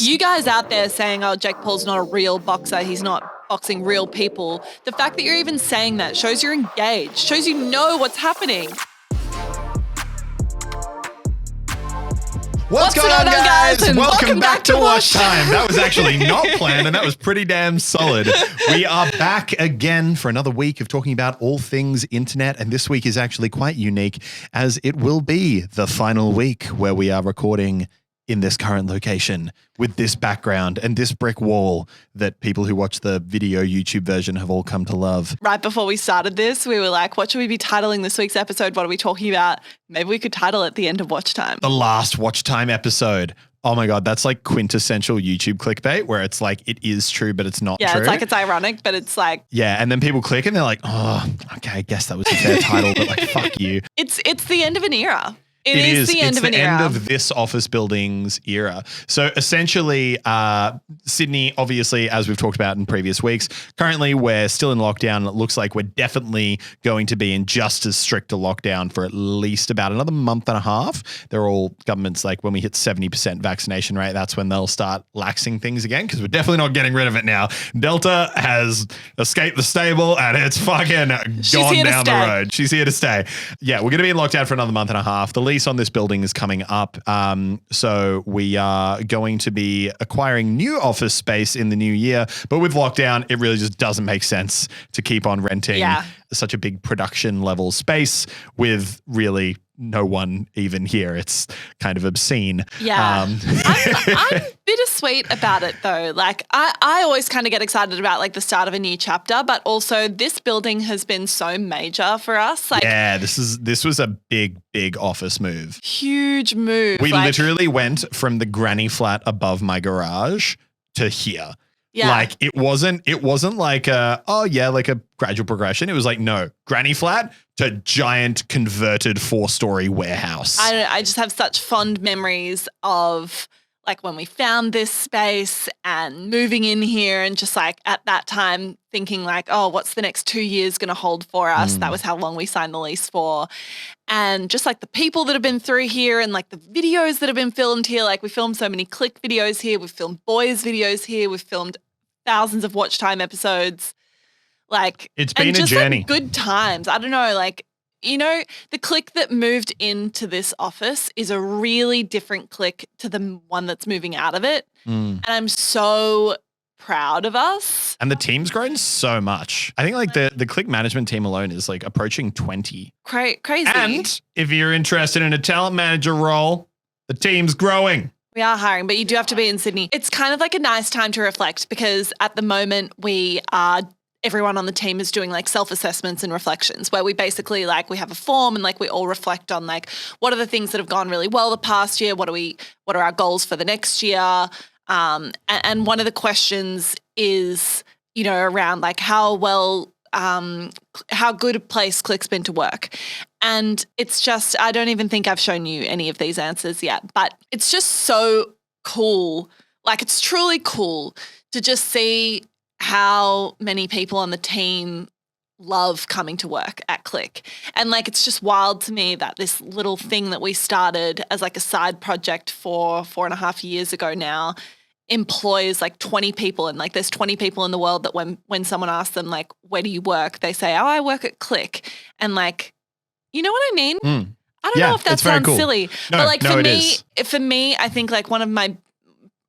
You guys out there saying, oh, Jake Paul's not a real boxer, he's not boxing real people. The fact that you're even saying that shows you're engaged, shows you know what's happening. What's going on, guys? And welcome back to Watchtime. That was actually not planned, and that was pretty damn solid. We are back again for another week of talking about all things internet, and this week is actually quite unique, as it will be the final week where we are recording in this current location with this background and this brick wall that people who watch the video YouTube version have all come to love. Right before we started this, we were like, what should we be titling this week's episode? What are we talking about? Maybe we could title it The End of Watchtime. The last Watchtime episode. Oh my God, that's like quintessential YouTube clickbait where it's like, it is true, but it's not true. Yeah, it's like, it's ironic, but it's like. Yeah, and then people click and they're like, oh, okay, I guess that was a fair title, but like, fuck you. It's the end of an era. It is the end of an era. It's the end of this office building's era. So essentially, Sydney, obviously, as we've talked about in previous weeks, currently we're still in lockdown. It looks like we're definitely going to be in just as strict a lockdown for at least about another month and a half. They're all governments like when we hit 70% vaccination rate, that's when they'll start laxing things again because we're definitely not getting rid of it now. Delta has escaped the stable and it's fucking gone down the road. She's here to stay. Yeah, we're going to be in lockdown for another month and a half. The lease on this building is coming up. So we are going to be acquiring new office space in the new year. But with lockdown, it really just doesn't make sense to keep on renting such a big production level space with really no one even here. It's kind of obscene. Yeah. I'm bittersweet about it though. Like I always kind of get excited about like the start of a new chapter, but also this building has been so major for us. Like, yeah, this was a big office move. Huge move. We literally went from the granny flat above my garage to here. Yeah. Like it wasn't like like a gradual progression. It was like, no, granny flat to giant converted 4-story warehouse. I just have such fond memories of like when we found this space and moving in here and just like at that time thinking like, oh, what's the next 2 years going to hold for us? That was how long we signed the lease for. And just like the people that have been through here and like the videos that have been filmed here, like we filmed so many Click videos here. We've filmed boys videos here. We've filmed thousands of Watchtime episodes. Like it's been a journey. Like, good times. I don't know, like, you know, the Click that moved into this office is a really different Click to the one that's moving out of it. And I'm so proud of us. And the team's grown so much. I think like the Click management team alone is like approaching 20. Crazy. And if you're interested in a talent manager role, the team's growing. We are hiring, but you do have to be in Sydney. It's kind of like a nice time to reflect because at the moment everyone on the team is doing like self-assessments and reflections where we basically like we have a form and like we all reflect on like what are the things that have gone really well the past year, what are our goals for the next year, and one of the questions is, you know, around like how good a place Click's been to work. And it's just, I don't even think I've shown you any of these answers yet, but it's just so cool. Like it's truly cool to just see how many people on the team love coming to work at Click. And like, it's just wild to me that this little thing that we started as like a side project 4.5 years ago now employs like 20 people. And like, there's 20 people in the world that when someone asks them like, where do you work? They say, oh, I work at Click. And like, you know what I mean? I don't know if that sounds silly, but like for me, I think like one of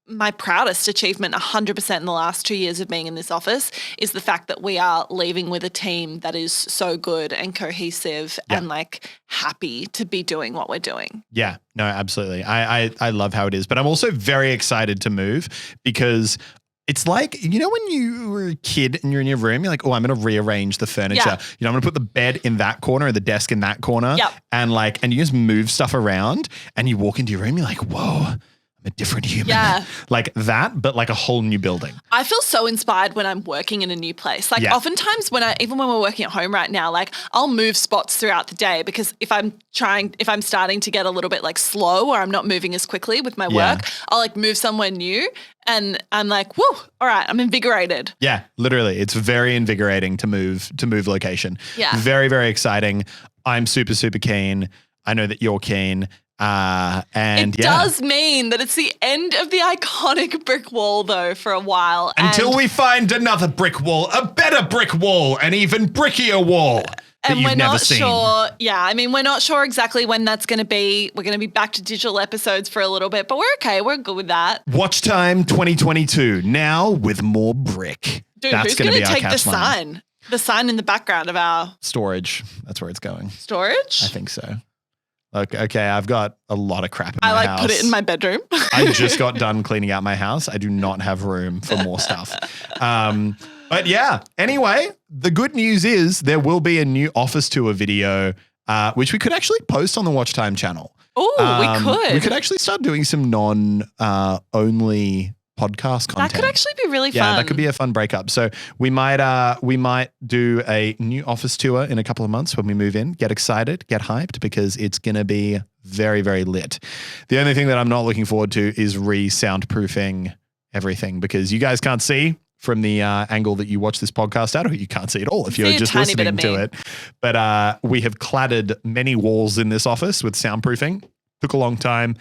my proudest achievement 100% in the last 2 years of being in this office is the fact that we are leaving with a team that is so good and cohesive and like happy to be doing what we're doing. Yeah, no, absolutely. I love how it is, but I'm also very excited to move because it's like, you know, when you were a kid and you're in your room, you're like, oh, I'm going to rearrange the furniture. Yeah. You know, I'm going to put the bed in that corner, or the desk in that corner. Yep. And you just move stuff around and you walk into your room, you're like, whoa, a different human. Yeah. Like that, but like a whole new building. I feel so inspired when I'm working in a new place. Like oftentimes even when we're working at home right now, like I'll move spots throughout the day because if I'm starting to get a little bit like slow or I'm not moving as quickly with my work, I'll like move somewhere new and I'm like, whoo, all right, I'm invigorated. Yeah, literally. It's very invigorating to move location. Yeah. Very, very exciting. I'm super, super keen. I know that you're keen. And it does mean that it's the end of the iconic brick wall, though, for a while. Until we find another brick wall, a better brick wall, an even brickier wall that and you've we're never not seen. sure. Yeah, I mean, we're not sure exactly when that's going to be. We're going to be back to digital episodes for a little bit, but we're okay. We're good with that. Watchtime 2022, now with more brick. Dude, that's who's going to take the catchline. sign? The sign in the background of our Storage. That's where it's going. storage? I think so. Okay, I've got a lot of crap in my house. I put it in my bedroom. I just got done cleaning out my house. I do not have room for more stuff. But yeah, anyway, the good news is there will be a new office tour video, which we could actually post on the Watchtime channel. Oh, we could. We could actually start doing some non-only podcast content. That could actually be really fun. Yeah, that could be a fun breakup. So we might do a new office tour in a couple of months when we move in. Get excited, get hyped, because it's going to be very, very lit. The only thing that I'm not looking forward to is re-soundproofing everything, because you guys can't see from the angle that you watch this podcast at, or you can't see it all if you're just listening to it. But we have cladded many walls in this office with soundproofing. Took a long time,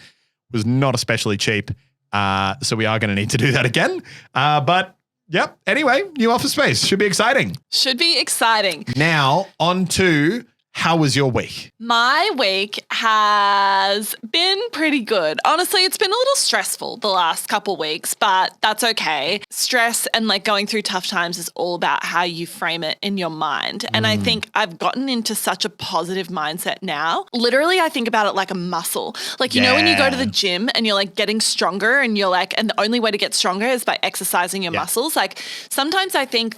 was not especially cheap. So we are going to need to do that again. But yep. Anyway, new office space. Should be exciting. Should be exciting. Now on to, how was your week? My week has been pretty good. Honestly, it's been a little stressful the last couple weeks, but that's okay. Stress and like going through tough times is all about how you frame it in your mind. And I think I've gotten into such a positive mindset now. Literally, I think about it like a muscle. Like, you know, when you go to the gym and you're like getting stronger and you're like, and the only way to get stronger is by exercising your muscles. Like sometimes I think,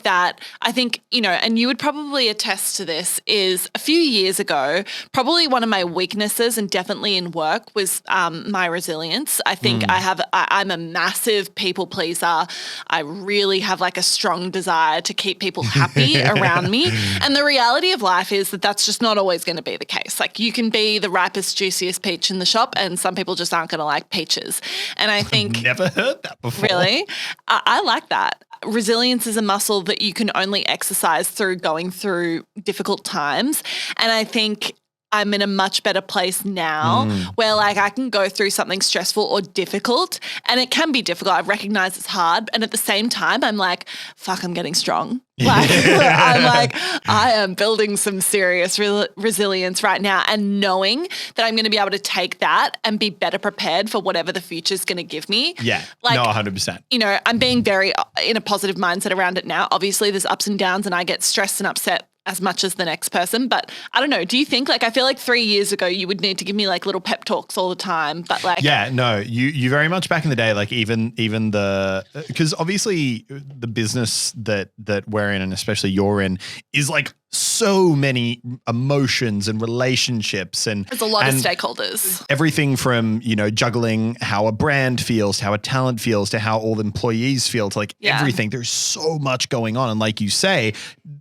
you know, and you would probably attest to this, is a few years ago, probably one of my weaknesses, and definitely in work, was my resilience. I think I'm a massive people pleaser. I really have like a strong desire to keep people happy around me. And the reality of life is that that's just not always going to be the case. Like you can be the ripest, juiciest peach in the shop, and some people just aren't going to like peaches. And I think never heard that before. Really? I like that. Resilience is a muscle that you can only exercise through going through difficult times. And I think I'm in a much better place now where like I can go through something stressful or difficult, and it can be difficult. I recognize it's hard. And at the same time, I'm like, fuck, I'm getting strong. Like, I'm like, I am building some serious resilience right now, and knowing that I'm going to be able to take that and be better prepared for whatever the future's going to give me. Yeah, like, no, 100%. You know, I'm being very in a positive mindset around it now. Obviously, there's ups and downs, and I get stressed and upset as much as the next person. But I don't know. Do you think, like, I feel like 3 years ago you would need to give me like little pep talks all the time, but like. Yeah, no, you very much back in the day, like even because obviously the business that we're in, and especially you're in, is like so many emotions and relationships, and there's a lot of stakeholders. Everything from, you know, juggling how a brand feels, how a talent feels, to how all the employees feel, to like everything. There's so much going on. And like you say,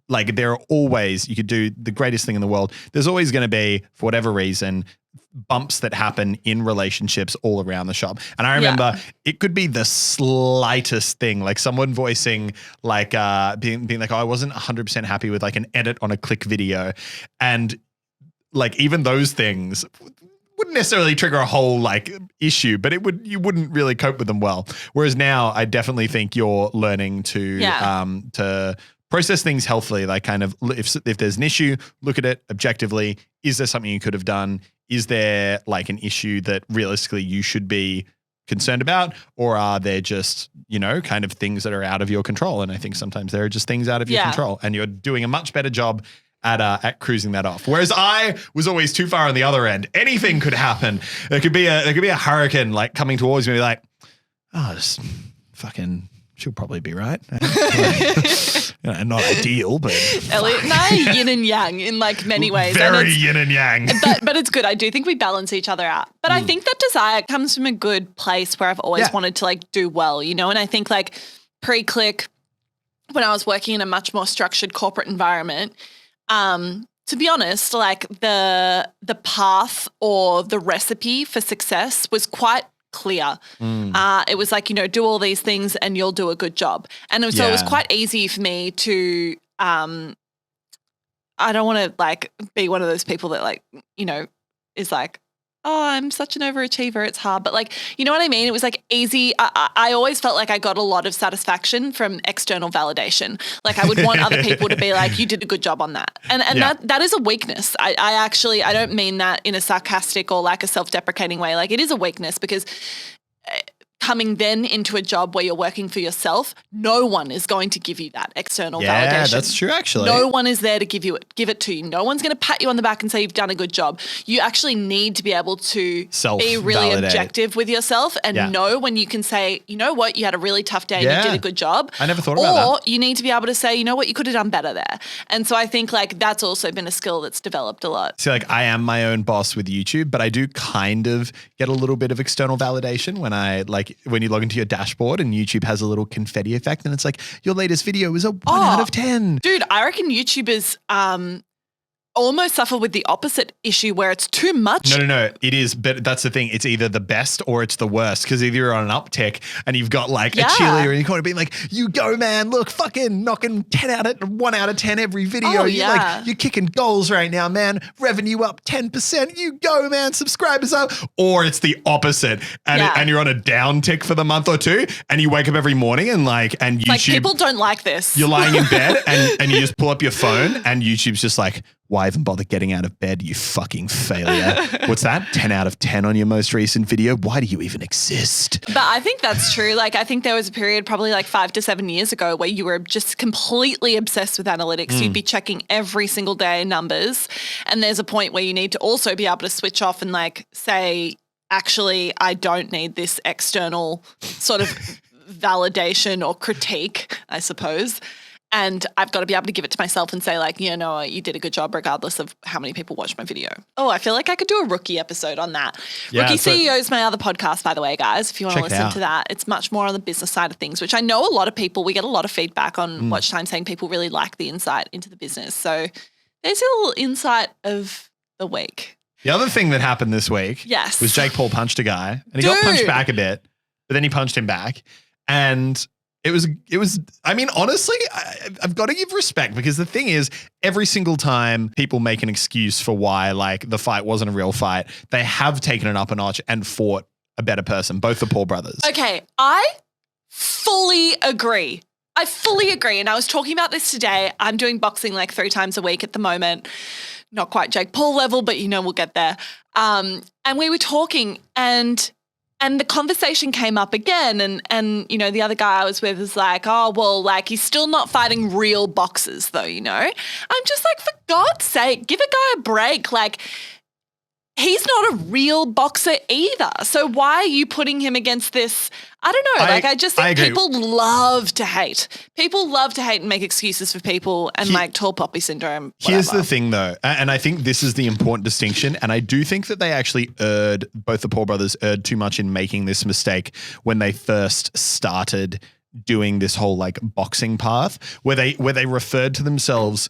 like there are always, you could do the greatest thing in the world. There's always going to be, for whatever reason, bumps that happen in relationships all around the shop. And I remember it could be the slightest thing, like someone voicing like being like, oh, I wasn't 100% happy with like an edit on a click video. And like even those things wouldn't necessarily trigger a whole like issue, but you wouldn't really cope with them well. Whereas now I definitely think you're learning to process things healthily, like kind of if there's an issue, look at it objectively. Is there something you could have done? Is there like an issue that realistically you should be concerned about? Or are there just, you know, kind of things that are out of your control? And I think sometimes there are just things out of your control, and you're doing a much better job at cruising that off. Whereas I was always too far on the other end. Anything could happen. There could be a hurricane like coming towards me, like, oh, just fucking, she'll probably be right. You know, not ideal, but Elliot and I are yin and yang in like many ways. Very yin and yang. But it's good. I do think we balance each other out. But I think that desire comes from a good place where I've always wanted to like do well, you know? And I think like pre-Click, when I was working in a much more structured corporate environment, to be honest, like the path or the recipe for success was quite clear. It was like, you know, do all these things and you'll do a good job. And so it was quite easy for me to, I don't want to like be one of those people that like, you know, is like, oh, I'm such an overachiever. It's hard. But like, you know what I mean? It was like easy. I always felt like I got a lot of satisfaction from external validation. Like I would want other people to be like, you did a good job on that. And that is a weakness. I don't mean that in a sarcastic or like a self-deprecating way. Like it is a weakness because coming then into a job where you're working for yourself, no one is going to give you that external validation. Yeah, that's true actually. No one is there to give it to you. No one's going to pat you on the back and say you've done a good job. You actually need to be able to be really objective with yourself and know when you can say, you know what, you had a really tough day and you did a good job. I never thought about that. Or you need to be able to say, you know what, you could have done better there. And so I think like that's also been a skill that's developed a lot. So like I am my own boss with YouTube, but I do kind of get a little bit of external validation when you log into your dashboard and YouTube has a little confetti effect and it's like, your latest video is a 1 out of 10. Dude, I reckon YouTubers almost suffer with the opposite issue where it's too much. No. It is, but that's the thing. It's either the best or it's the worst because either you're on an uptick and you've got like a cheerleader and you're kind of being like, you go, man, look, fucking knocking 1 out of 10 every video. Oh, yeah. You're kicking goals right now, man. Revenue up 10%. You go, man. Subscribers up. Or it's the opposite and you're on a down tick for the month or two and you wake up every morning and YouTube. Like people don't like this. You're lying in bed and you just pull up your phone and YouTube's just like, why even bother getting out of bed, you fucking failure? What's that? 10 out of 10 on your most recent video? Why do you even exist? But I think that's true. Like I think there was a period probably like 5 to 7 years ago where you were just completely obsessed with analytics. You'd be checking every single day numbers. And there's a point where you need to also be able to switch off and like say, actually, I don't need this external sort of validation or critique, I suppose. And I've got to be able to give it to myself and say like, you know, you did a good job regardless of how many people watched my video. Oh, I feel like I could do a rookie episode on that. Yeah, Rookie CEO is my other podcast, by the way, guys, if you want to listen out. to that. It's much more on the business side of things, which I know a lot of people, we get a lot of feedback on Watchtime saying people really like the insight into the business. So there's a little insight of the week. The other thing that happened this week was Jake Paul punched a guy and he got punched back a bit, but then he punched him back. And it was, I mean, honestly, I've got to give respect because the thing is every single time people make an excuse for why like the fight wasn't a real fight, they have taken it up a notch and fought a better person, both the Paul brothers. Okay, I fully agree. And I was talking about this today. I'm doing boxing like 3 times a week at the moment. Not quite Jake Paul level, but you know, we'll get there. And we were talking and the conversation came up again and, you know, the other guy I was with was like, oh, well, like he's still not fighting real boxers though, you know? I'm just like, for God's sake, give a guy a break. Like he's not a real boxer either. So why are you putting him against this? I don't know. I just think people love to hate. People love to hate and make excuses for people and like tall poppy syndrome. Whatever. Here's the thing though, and I think this is the important distinction, and I do think that they actually both the Paul brothers erred too much in making this mistake when they first started doing this whole like boxing path where they referred to themselves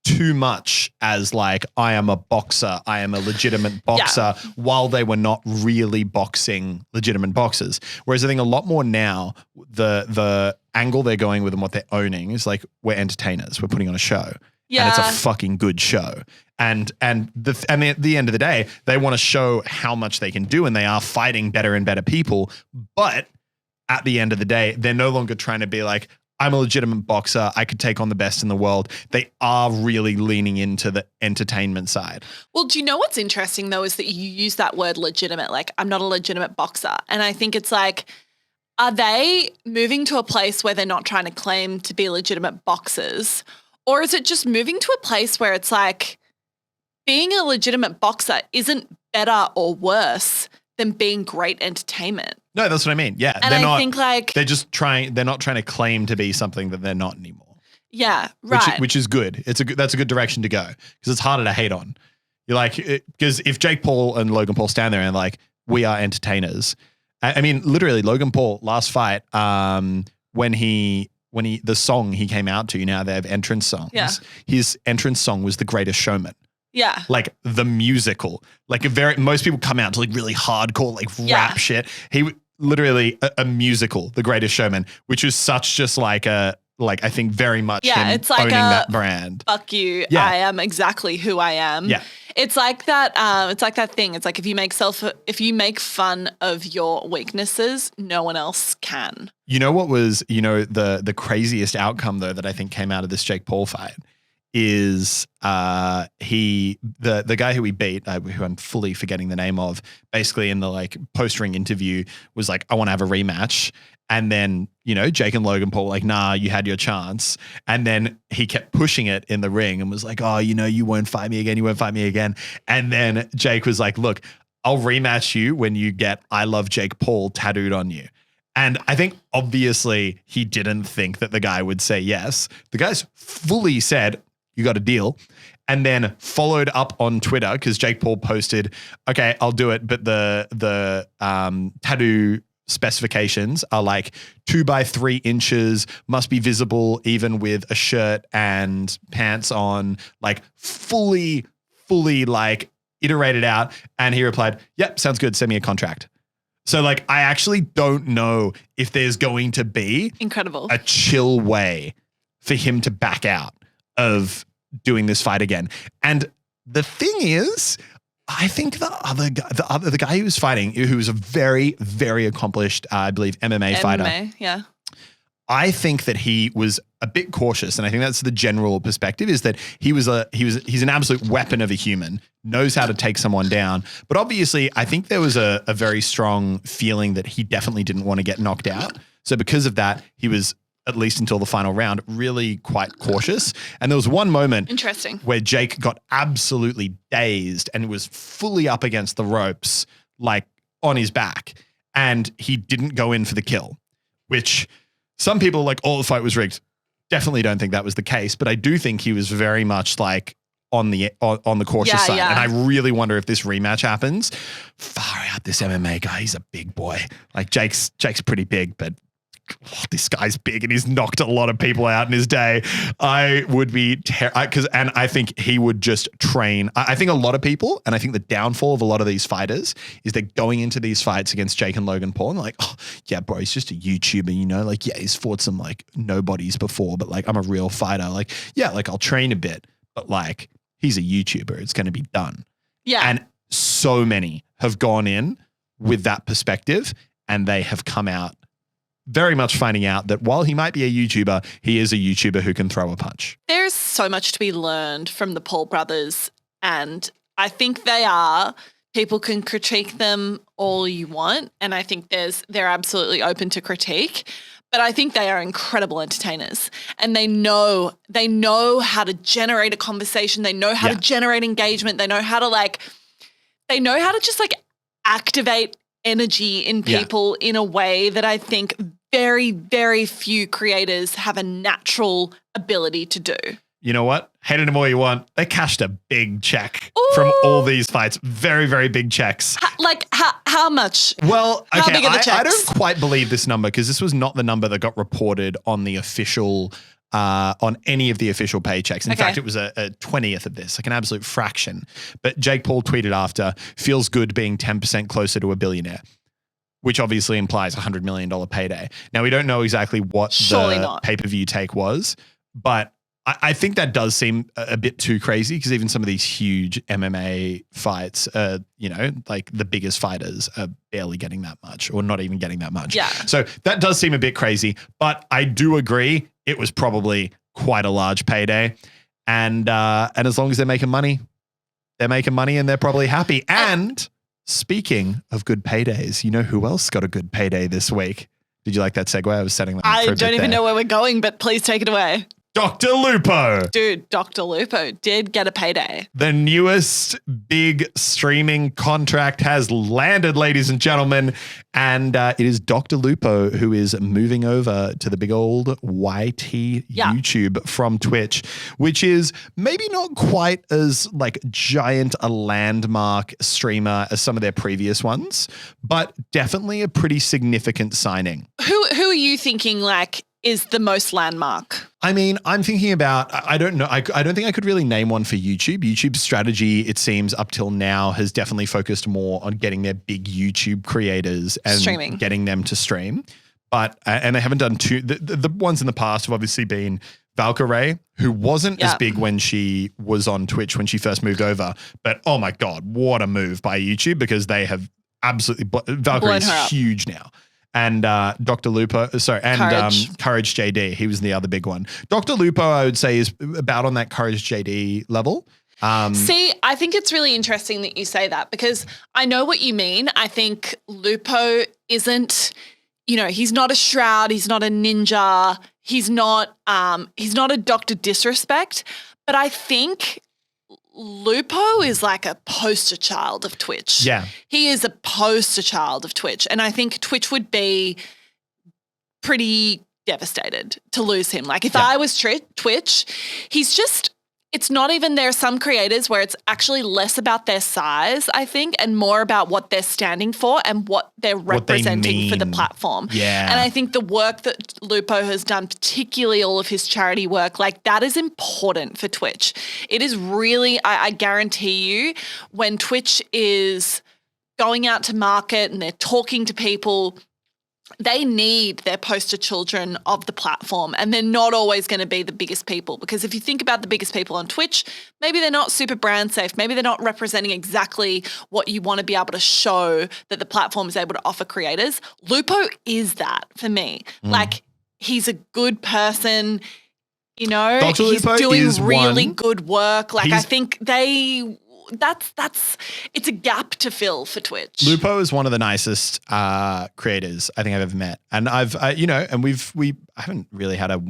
too much as like, I am a boxer, I am a legitimate boxer, while they were not really boxing legitimate boxers. Whereas I think a lot more now, the angle they're going with and what they're owning is like, we're entertainers, we're putting on a show. Yeah. And it's a fucking good show. And at the end of the day, they want to show how much they can do and they are fighting better and better people. But at the end of the day, they're no longer trying to be like, I'm a legitimate boxer. I could take on the best in the world. They are really leaning into the entertainment side. Well, do you know what's interesting though is that you use that word legitimate, like I'm not a legitimate boxer. And I think it's like, are they moving to a place where they're not trying to claim to be legitimate boxers? Or is it just moving to a place where it's like being a legitimate boxer isn't better or worse than being great entertainment? No, that's what I mean. Yeah. And I think like they're not trying to claim to be something that they're not anymore. Yeah, right. Which is good. That's a good direction to go because it's harder to hate on. You're like, because if Jake Paul and Logan Paul stand there and like, we are entertainers. I mean, literally Logan Paul last fight, when the song he came out to, now they have entrance songs. Yeah. His entrance song was The Greatest Showman. Yeah. Like the musical. Like most people come out to like really hardcore, like rap shit. He literally a musical, The Greatest Showman, which was such just like I think very much him it's like owning that brand. Fuck you. Yeah. I am exactly who I am. Yeah. It's like that. It's like that thing. It's like if you make fun of your weaknesses, no one else can. You know what was, the craziest outcome though that I think came out of this Jake Paul fight is the guy who he beat, who I'm fully forgetting the name of, basically in the like post-ring interview was like, I want to have a rematch. And then, Jake and Logan Paul were like, nah, you had your chance. And then he kept pushing it in the ring and was like, oh, you won't fight me again. You won't fight me again. And then Jake was like, look, I'll rematch you when you get I love Jake Paul tattooed on you. And I think obviously he didn't think that the guy would say yes. The guy's fully said, you got a deal. And then followed up on Twitter because Jake Paul posted, okay, I'll do it. But the tattoo specifications are like 2 by 3 inches, must be visible even with a shirt and pants on, like fully like iterated out. And he replied, yep, sounds good. Send me a contract. So like, I actually don't know if there's going to be incredible a chill way for him to back out of doing this fight again. And the thing is, I think the guy who was fighting, who was a very, very accomplished, I believe, MMA fighter. Yeah. I think that he was a bit cautious, and I think that's the general perspective, is that he's an absolute weapon of a human, knows how to take someone down. But obviously, I think there was a very strong feeling that he definitely didn't want to get knocked out. So because of that, he was, at least until the final round, really quite cautious. And there was one moment where Jake got absolutely dazed and was fully up against the ropes, like on his back. And he didn't go in for the kill, which some people like, the fight was rigged. Definitely don't think that was the case. But I do think he was very much like on the cautious side. Yeah. And I really wonder if this rematch happens. Far out, this MMA guy, he's a big boy. Like Jake's pretty big, but this guy's big and he's knocked a lot of people out in his day. I would be and I think he would just train. I think a lot of people, and I think the downfall of a lot of these fighters is they're going into these fights against Jake and Logan Paul and they're like, oh yeah, bro, he's just a YouTuber, like, yeah, he's fought some like nobodies before, but like I'm a real fighter. Like, yeah, like I'll train a bit, but like he's a YouTuber. It's going to be done. Yeah. And so many have gone in with that perspective and they have come out very much finding out that while he might be a YouTuber, he is a YouTuber who can throw a punch. There's so much to be learned from the Paul brothers, and I think people can critique them all you want, and I think they're absolutely open to critique, but I think they are incredible entertainers, and they know how to generate a conversation, they know how to generate engagement, they know how to just like activate energy in people in a way that I think very, very few creators have a natural ability to do. You know what? Hated them all you want. They cashed a big check from all these fights. Very, very big checks. How much? Well, okay, how big are the checks? I don't quite believe this number because this was not the number that got reported on the official on any of the official paychecks. In fact, it was a 20th of this, like an absolute fraction. But Jake Paul tweeted after, feels good being 10% closer to a billionaire, which obviously implies a $100 million payday. Now, we don't know exactly what the pay-per-view take was, but I think that does seem a bit too crazy because even some of these huge MMA fights, like the biggest fighters are barely getting that much or not even getting that much. Yeah. So that does seem a bit crazy, but I do agree it was probably quite a large payday. And as long as they're making money and they're probably happy. And speaking of good paydays, you know who else got a good payday this week? Did you like that segue? I was setting that up for a bit don't even know where we're going, but please take it away. DrLupo. Dude, DrLupo did get a payday. The newest big streaming contract has landed, ladies and gentlemen. And it is DrLupo who is moving over to the big old YT YouTube from Twitch, which is maybe not quite as like giant a landmark streamer as some of their previous ones, but definitely a pretty significant signing. Who are you thinking like is the most landmark? I mean, I'm thinking about, I don't know. I don't think I could really name one for YouTube. YouTube's strategy, it seems up till now, has definitely focused more on getting their big YouTube creators and getting them to stream. But, and they haven't done the ones in the past have obviously been Rae, who wasn't as big when she was on Twitch when she first moved over, but oh my God, what a move by YouTube, because they have absolutely Valkyrie is huge now. And DrLupo, Courage JD, he was the other big one. DrLupo, I would say, is about on that Courage JD level. See, I think it's really interesting that you say that, because I know what you mean. I think Lupo isn't, he's not a Shroud, he's not a Ninja, he's not a Dr. Disrespect, but I think Lupo is like a poster child of Twitch. Yeah. He is a poster child of Twitch, and I think Twitch would be pretty devastated to lose him. Like if I was Twitch, it's not even, there are some creators where it's actually less about their size, I think, and more about what they're standing for and what they're representing for the platform. Yeah. And I think the work that Lupo has done, particularly all of his charity work, like that is important for Twitch. It is really, I guarantee you, when Twitch is going out to market and they're talking to people, they need their poster children of the platform, and they're not always going to be the biggest people, because if you think about the biggest people on Twitch, maybe they're not super brand safe. Maybe they're not representing exactly what you want to be able to show that the platform is able to offer creators. Lupo is that for me. Like he's a good person, he's doing really good work. Like I think it's a gap to fill for Twitch. Lupo is one of the nicest creators I think I've ever met, and I haven't really had a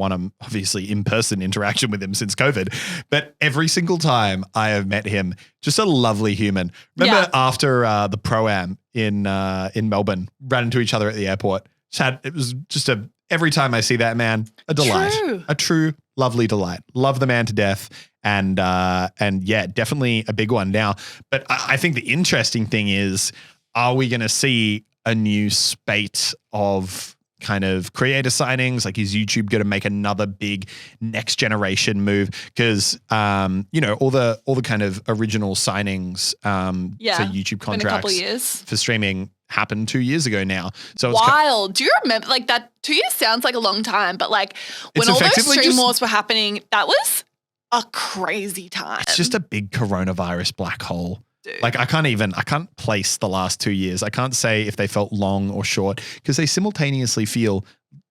obviously in-person interaction with him since COVID, but every single time I have met him, just a lovely human. Remember after the Pro-Am in Melbourne, ran into each other at the airport. It was just every time I see that man, a delight, a true lovely delight. Love the man to death. And yeah, definitely a big one now. But I think the interesting thing is, are we going to see a new spate of kind of creator signings? Like, is YouTube going to make another big next generation move? Because, all the kind of original signings for YouTube contracts been a couple years. For streaming happened 2 years ago now. So it's wild. Do you remember, like, that 2 years sounds like a long time, but like when all those stream wars were happening, that was a crazy time. It's just a big coronavirus black hole. Dude. Like I can't place the last 2 years. I can't say if they felt long or short, because they simultaneously feel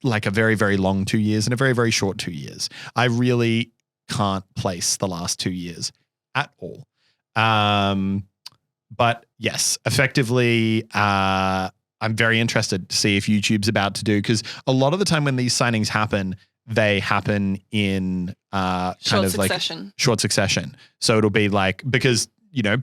like a very, very long 2 years and a very, very short 2 years. I really can't place the last 2 years at all. But yes, effectively, I'm very interested to see if YouTube's about to do, because a lot of the time when these signings happen, they happen in short succession. So it'll be like, because,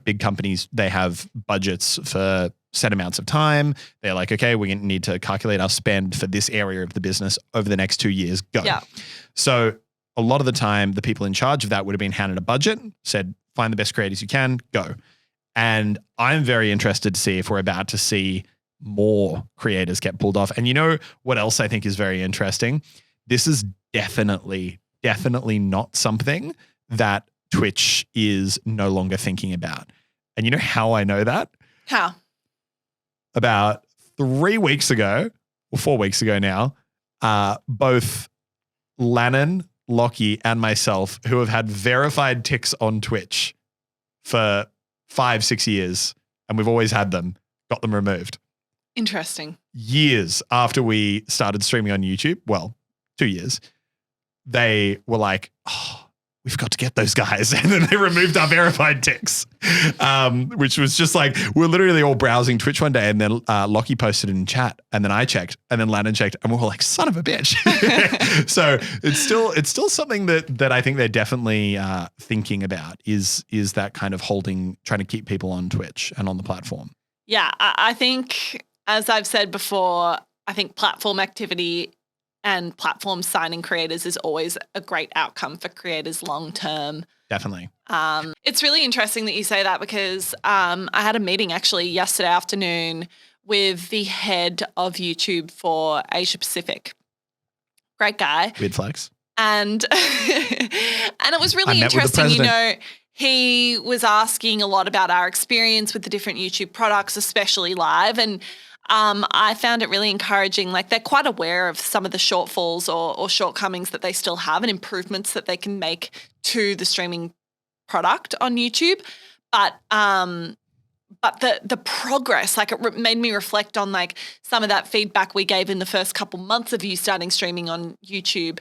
big companies, they have budgets for set amounts of time. They're like, okay, we need to calculate our spend for this area of the business over the next 2 years. Go. Yeah. So a lot of the time, the people in charge of that would have been handed a budget, said, find the best creators you can, go. And I'm very interested to see if we're about to see more creators get pulled off. And you know what else I think is very interesting? This is definitely not something that Twitch is no longer thinking about. And you know how I know that? How? About 3 weeks ago, or 4 weeks ago now, both Lannon, Lockie, and myself, who have had verified ticks on Twitch for 5-6 years, and we've always had them, got them removed. Interesting. Years after we started streaming on YouTube, 2 years, they were like, oh, we've got to get those guys. And then they removed our verified ticks, which was just like, we're literally all browsing Twitch one day, and then Lockie posted it in chat, and then I checked, and then Landon checked, and we're all like, son of a bitch. So it's still something that I think they're definitely thinking about is that kind of trying to keep people on Twitch and on the platform. Yeah, I think, as I've said before, I think platform activity and platform signing creators is always a great outcome for creators long term. Definitely. It's really interesting that you say that, because I had a meeting actually yesterday afternoon with the head of YouTube for Asia Pacific. Great guy. Weird flex. And it was really interesting, he was asking a lot about our experience with the different YouTube products, especially live. And I found it really encouraging. Like they're quite aware of some of the shortfalls or shortcomings that they still have and improvements that they can make to the streaming product on YouTube. But the progress, like it made me reflect on like some of that feedback we gave in the first couple months of you starting streaming on YouTube.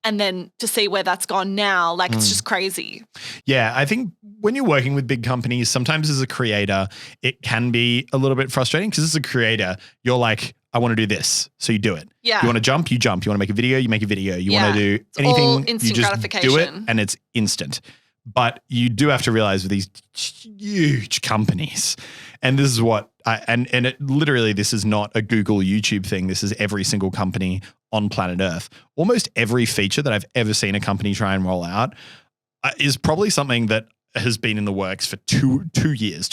And then to see where that's gone now, like it's just crazy. Yeah, I think when you're working with big companies, sometimes as a creator, it can be a little bit frustrating because as a creator, you're like, I want to do this. So you do it. Yeah. You want to jump, you jump. You want to make a video, you make a video. You want to do It's anything, all you instant just gratification. do it and it's instant. But you do have to realize with these huge companies, and this is what this is not a Google YouTube thing. This is every single company on planet Earth. Almost every feature that I've ever seen a company try and roll out is probably something that has been in the works for 3 years.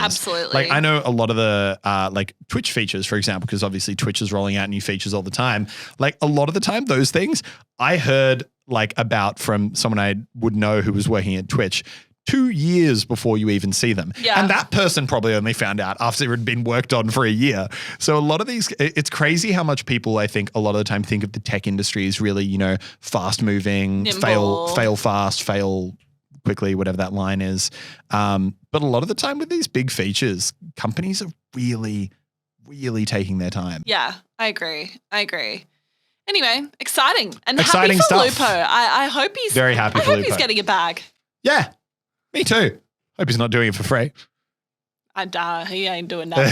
Absolutely. Like I know a lot of the like Twitch features, for example, because obviously Twitch is rolling out new features all the time. Like a lot of the time, those things I heard like about from someone I would know who was working at Twitch 2 years before you even see them. Yeah. And that person probably only found out after it had been worked on for a year. So a lot of these, it's crazy how much people I think a lot of the time think of the tech industry as really, fast moving, Nimble. fail fast, fail quickly, whatever that line is. But a lot of the time with these big features, companies are really, really taking their time. Yeah, I agree. Anyway, exciting and Exciting happy for stuff. Lupo. I hope he's Very happy I for hope Lupo. he's getting a bag. Yeah, me too. Hope he's not doing it for free. He ain't doing that.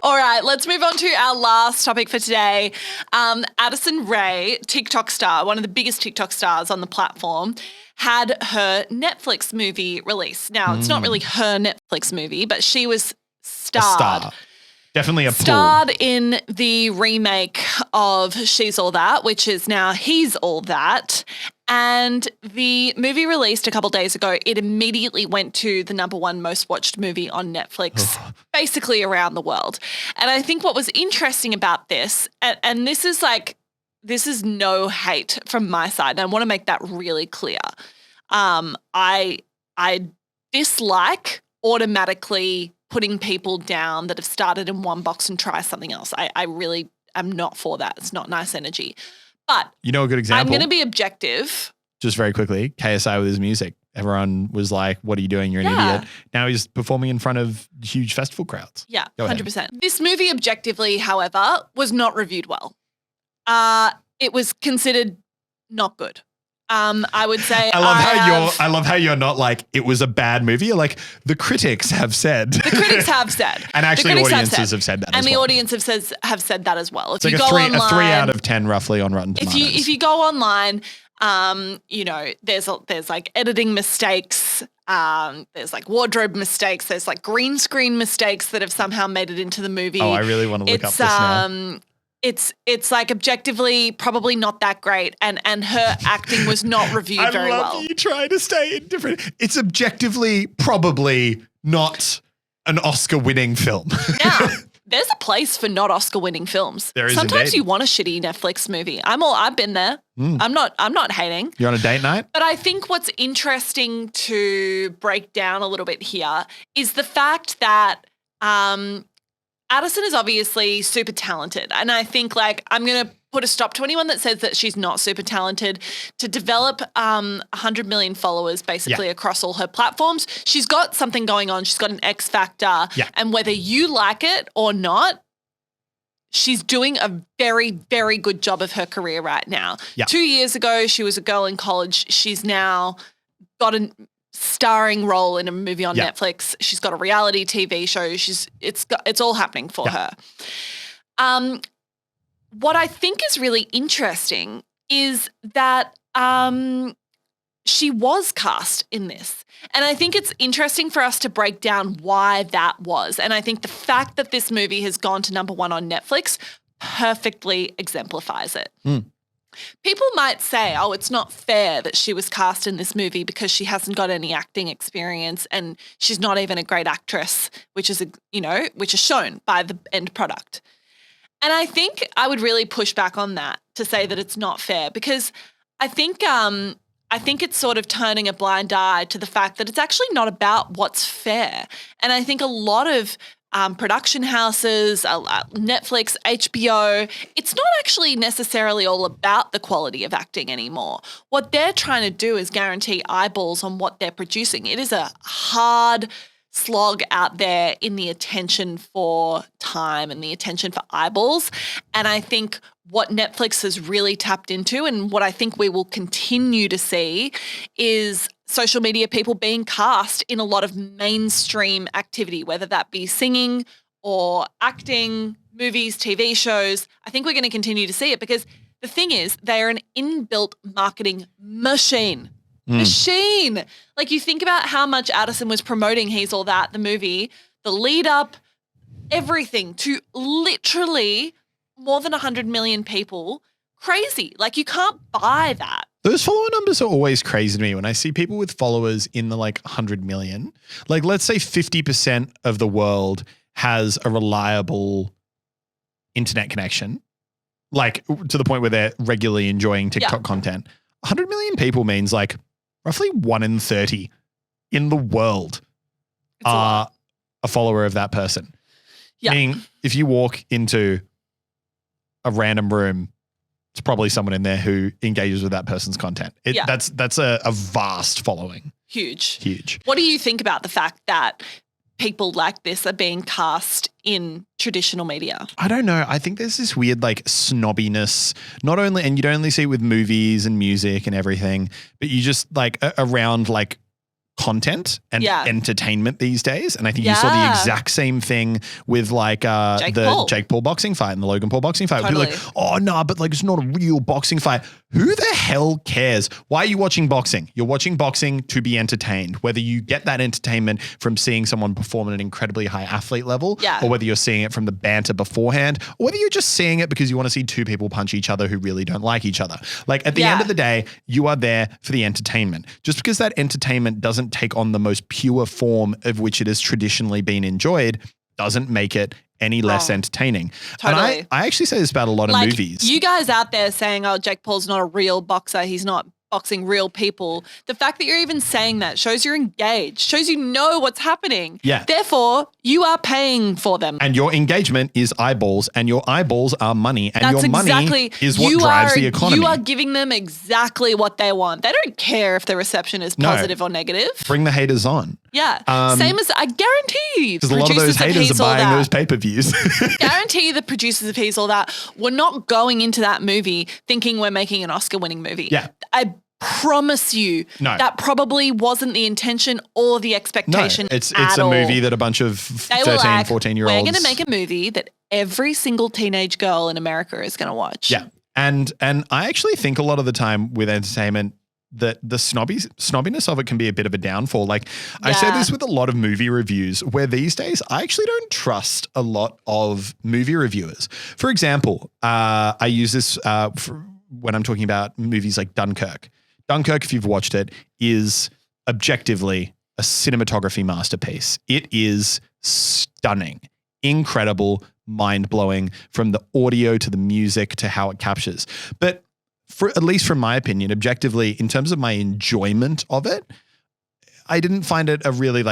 All right, let's move on to our last topic for today. Addison Rae, TikTok star, one of the biggest TikTok stars on the platform, had her Netflix movie released. Now, it's not really her Netflix movie, but she was starred. Definitely a pull. Starred in the remake of She's All That, which is now He's All That. And the movie released a couple days ago. It immediately went to the #1 most watched movie on Netflix, basically around the world. And I think what was interesting about this, and this is no hate from my side. And I want to make that really clear. I dislike automatically putting people down that have started in one box and try something else. I really am not for that. It's not nice energy. But a good example? I'm going to be objective. Just very quickly, KSI with his music. Everyone was like, what are you doing? You're an idiot. Now he's performing in front of huge festival crowds. Yeah, Go 100%. ahead. This movie, objectively, however, was not reviewed well. It was considered not good. I would say I love how you're not like it was a bad movie. You're like the critics have said. The critics have said. And actually audiences have said that and as the well. audience have said that as well. If It's you like go a online, 3 out of 10 roughly on Rotten Tomatoes. If you go online, there's like editing mistakes, there's like wardrobe mistakes, there's like green screen mistakes that have somehow made it into the movie. Oh, I really want to look up this now. It's like objectively probably not that great, and her acting was not reviewed very well. I love you trying to stay indifferent. It's objectively probably not an Oscar-winning film. Now, there's a place for not Oscar-winning films. There is Sometimes indeed. you want a shitty Netflix movie. I've been there. I'm not hating. You're on a date night? But I think what's interesting to break down a little bit here is the fact that Addison is obviously super talented. And I think I'm going to put a stop to anyone that says that she's not super talented. To develop 100 million followers basically across all her platforms, she's got something going on. She's got an X factor. Yeah. And whether you like it or not, she's doing a very, very good job of her career right now. Yeah. 2 years ago, she was a girl in college. She's now got a starring role in a movie on Netflix. She's got a reality TV show. It's all happening for her. What I think is really interesting is that she was cast in this. And I think it's interesting for us to break down why that was. And I think the fact that this movie has gone to #1 on Netflix perfectly exemplifies it. People might say, oh, it's not fair that she was cast in this movie because she hasn't got any acting experience and she's not even a great actress, which is shown by the end product. And I think I would really push back on that to say that it's not fair, because I think it's sort of turning a blind eye to the fact that it's actually not about what's fair. And I think a lot of production houses, Netflix, HBO. It's not actually necessarily all about the quality of acting anymore. What they're trying to do is guarantee eyeballs on what they're producing. It is a hard slog out there in the attention for time and the attention for eyeballs. And I think what Netflix has really tapped into, and what I think we will continue to see, is social media people being cast in a lot of mainstream activity, whether that be singing or acting, movies, TV shows. I think we're going to continue to see it because the thing is, they are an inbuilt marketing machine. Machine. Like, you think about how much Addison was promoting He's All That, the movie, the lead up, everything, to literally more than 100 million people. Crazy. Like, you can't buy that. Those follower numbers are always crazy to me when I see people with followers in the 100 million. Like, let's say 50% of the world has a reliable internet connection, like to the point where they're regularly enjoying TikTok content. 100 million people means roughly 1 in 30 in the world are a follower of that person. Yeah. Meaning, if you walk into a random room, it's probably someone in there who engages with that person's content. That's a vast following. Huge. What do you think about the fact that people like this are being cast in traditional media? I don't know. I think there's this weird snobbiness, and you don't only see it with movies and music and everything, but you just around content and entertainment these days. And I think you saw the exact same thing with Jake Paul boxing fight and the Logan Paul boxing fight. Totally. People oh no, but it's not a real boxing fight. Who the hell cares? Why are you watching boxing? You're watching boxing to be entertained. Whether you get that entertainment from seeing someone perform at an incredibly high athlete level, or whether you're seeing it from the banter beforehand, or whether you're just seeing it because you want to see two people punch each other who really don't like each other. At the end of the day, you are there for the entertainment. Just because that entertainment doesn't take on the most pure form of which it has traditionally been enjoyed doesn't make it any less entertaining. Totally. And I actually say this about a lot of movies. You guys out there saying, oh, Jake Paul's not a real boxer, he's not boxing real people. The fact that you're even saying that shows you're engaged, shows you know what's happening. Yeah. Therefore, you are paying for them. And your engagement is eyeballs, and your eyeballs are money, and your money is what drives the economy. You are giving them exactly what they want. They don't care if the reception is positive or negative. Bring the haters on. Yeah. Same as, I guarantee, because a lot of those haters are buying those pay-per-views. Guarantee the producers of He's All That were not going into that movie thinking we're making an Oscar-winning movie. Yeah. I promise you that probably wasn't the intention or the expectation. No, it's a movie that a bunch of 13, 14-year-olds. We're going to make a movie that every single teenage girl in America is going to watch. Yeah. And I actually think a lot of the time with entertainment that the snobbiness of it can be a bit of a downfall. I say this with a lot of movie reviews, where these days I actually don't trust a lot of movie reviewers. For example, I use this when I'm talking about movies like Dunkirk. Dunkirk, if you've watched it, is objectively a cinematography masterpiece. It is stunning, incredible, mind-blowing, from the audio to the music to how it captures. But at least from my opinion, objectively, in terms of my enjoyment of it, I didn't find it a really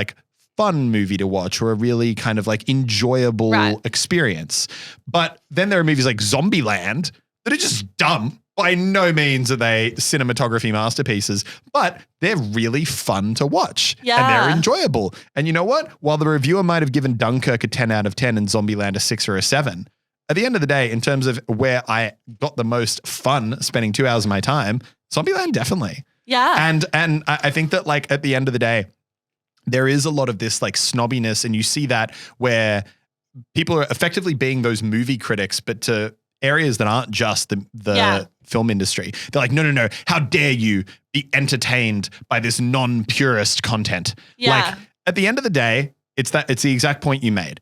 fun movie to watch or a really kind of enjoyable experience. But then there are movies like Zombieland that are just dumb. By no means are they cinematography masterpieces, but they're really fun to watch and they're enjoyable. And you know what? While the reviewer might have given Dunkirk a 10 out of 10 and Zombieland a 6 or a 7, at the end of the day, in terms of where I got the most fun spending 2 hours of my time, Zombieland definitely. Yeah. And I think that at the end of the day, there is a lot of this snobbiness, and you see that where people are effectively being those movie critics, but to areas that aren't just the film industry. They're no, how dare you be entertained by this non-purist content? Yeah. At the end of the day, it's the exact point you made.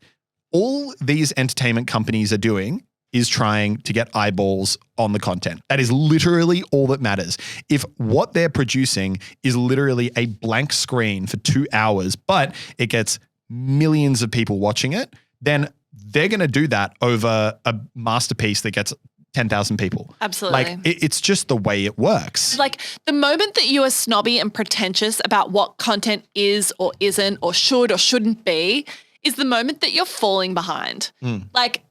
All these entertainment companies are doing is trying to get eyeballs on the content. That is literally all that matters. If what they're producing is literally a blank screen for 2 hours, but it gets millions of people watching it, then they're going to do that over a masterpiece that gets 10,000 people. Absolutely. It's just the way it works. The moment that you are snobby and pretentious about what content is or isn't or should or shouldn't be is the moment that you're falling behind. Like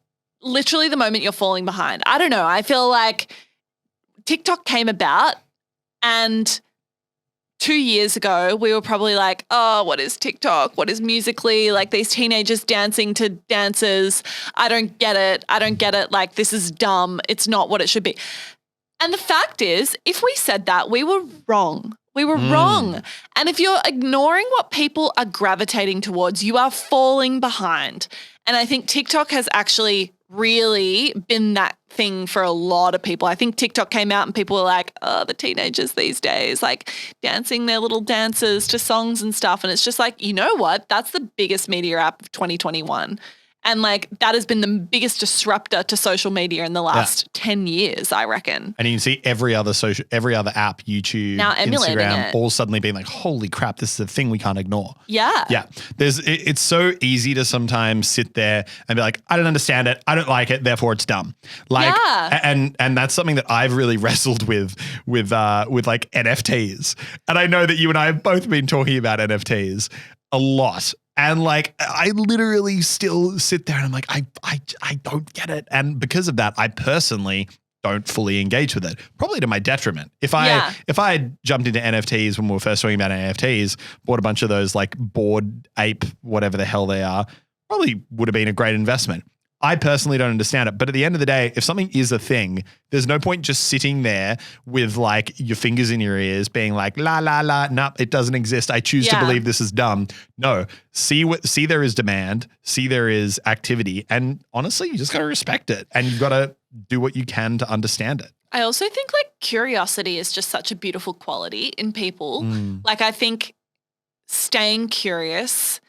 literally the moment you're falling behind. I don't know. I feel like TikTok came about and 2 years ago, we were probably like, oh, what is TikTok? What is Musical.ly? Like these teenagers dancing to dances. I don't get it. Like this is dumb. It's not what it should be. And the fact is, if we said that, we were wrong. We were wrong. And if you're ignoring what people are gravitating towards, you are falling behind. And I think TikTok has actually really been that thing for a lot of people. I think TikTok came out and people were like, oh, the teenagers these days, like dancing their little dances to songs and stuff. And it's just like, you know what? That's the biggest media app of 2021. And like that has been the biggest disruptor to social media in the last 10 years, I reckon. And you can see every other app, YouTube, now emulating Instagram, it. all suddenly being like, holy crap, this is a thing we can't ignore. Yeah. Yeah. It's so easy to sometimes sit there and be like, I don't understand it. I don't like it. Therefore it's dumb. Like, and that's something that I've really wrestled with like NFTs. And I know that you and I have both been talking about NFTs a lot. And like, I literally still sit there and I'm like, I don't get it. And because of that, I personally don't fully engage with it, probably to my detriment. If I had jumped into NFTs when we were first talking about NFTs, bought a bunch of those like Bored Ape, whatever the hell they are, probably would have been a great investment. I personally don't understand it. But at the end of the day, if something is a thing, there's no point just sitting there with like your fingers in your ears being like, la, la, la, nope, it doesn't exist. I choose to believe this is dumb. No, see there is demand, see there is activity. And honestly, you just got to respect it and you've got to do what you can to understand it. I also think like curiosity is just such a beautiful quality in people. Like I think staying curious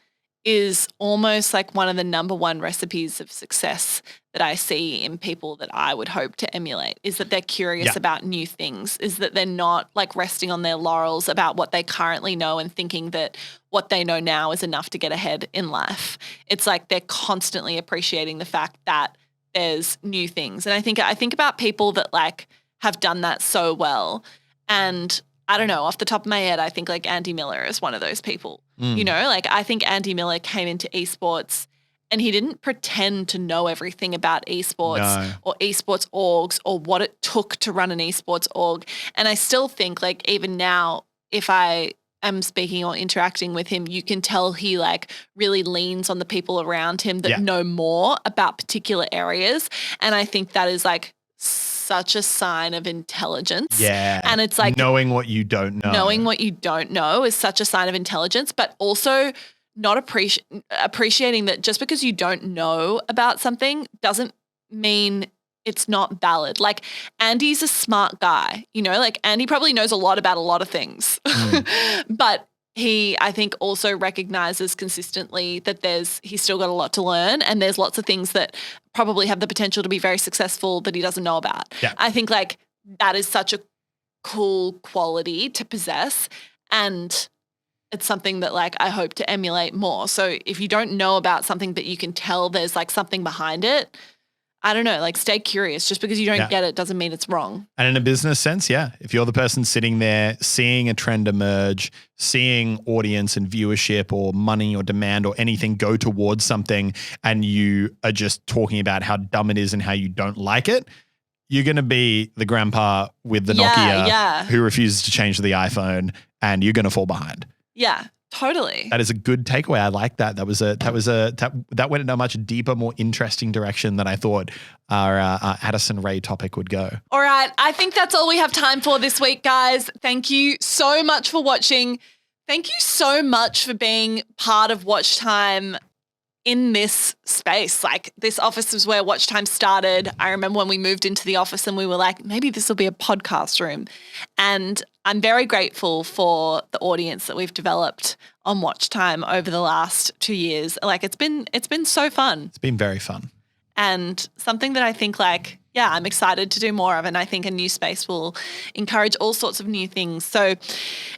is almost like one of the number one recipes of success that I see in people that I would hope to emulate, is that they're curious about new things, is that they're not like resting on their laurels about what they currently know and thinking that what they know now is enough to get ahead in life. It's like they're constantly appreciating the fact that there's new things. And I think about people that like have done that so well. And I don't know, off the top of my head, I think like Andy Miller is one of those people. You know, like I think Andy Miller came into esports and he didn't pretend to know everything about esports or esports orgs or what it took to run an esports org. And I still think like even now, if I am speaking or interacting with him, you can tell he like really leans on the people around him that know more about particular areas. And I think that is like such a sign of intelligence. Yeah. And it's like knowing what you don't know. Knowing what you don't know is such a sign of intelligence, but also not appreciating that just because you don't know about something doesn't mean it's not valid. Like Andy's a smart guy, you know, like Andy probably knows a lot about a lot of things, but he, I think, also recognizes consistently that he's still got a lot to learn and there's lots of things that probably have the potential to be very successful that he doesn't know about. Yeah. I think like that is such a cool quality to possess, and it's something that like I hope to emulate more. So if you don't know about something but you can tell there's like something behind it, I don't know, like stay curious. Just because you don't get it doesn't mean it's wrong. And in a business sense, if you're the person sitting there seeing a trend emerge, seeing audience and viewership or money or demand or anything go towards something, and you are just talking about how dumb it is and how you don't like it, you're going to be the grandpa with the Nokia who refuses to change the iPhone, and you're going to fall behind. Yeah. Totally. That is a good takeaway. I like that. That went in a much deeper, more interesting direction than I thought our Addison Rae topic would go. All right. I think that's all we have time for this week, guys. Thank you so much for watching. Thank you so much for being part of Watchtime in this space. Like this office is where Watchtime started. I remember when we moved into the office and we were like, maybe this will be a podcast room. And I'm very grateful for the audience that we've developed on Watchtime over the last 2 years. Like it's been so fun. It's been very fun. And something that I think like, I'm excited to do more of. And I think a new space will encourage all sorts of new things. So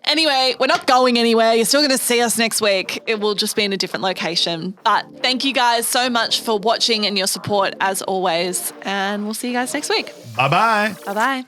anyway, we're not going anywhere. You're still going to see us next week. It will just be in a different location. But thank you guys so much for watching and your support as always. And we'll see you guys next week. Bye-bye. Bye-bye.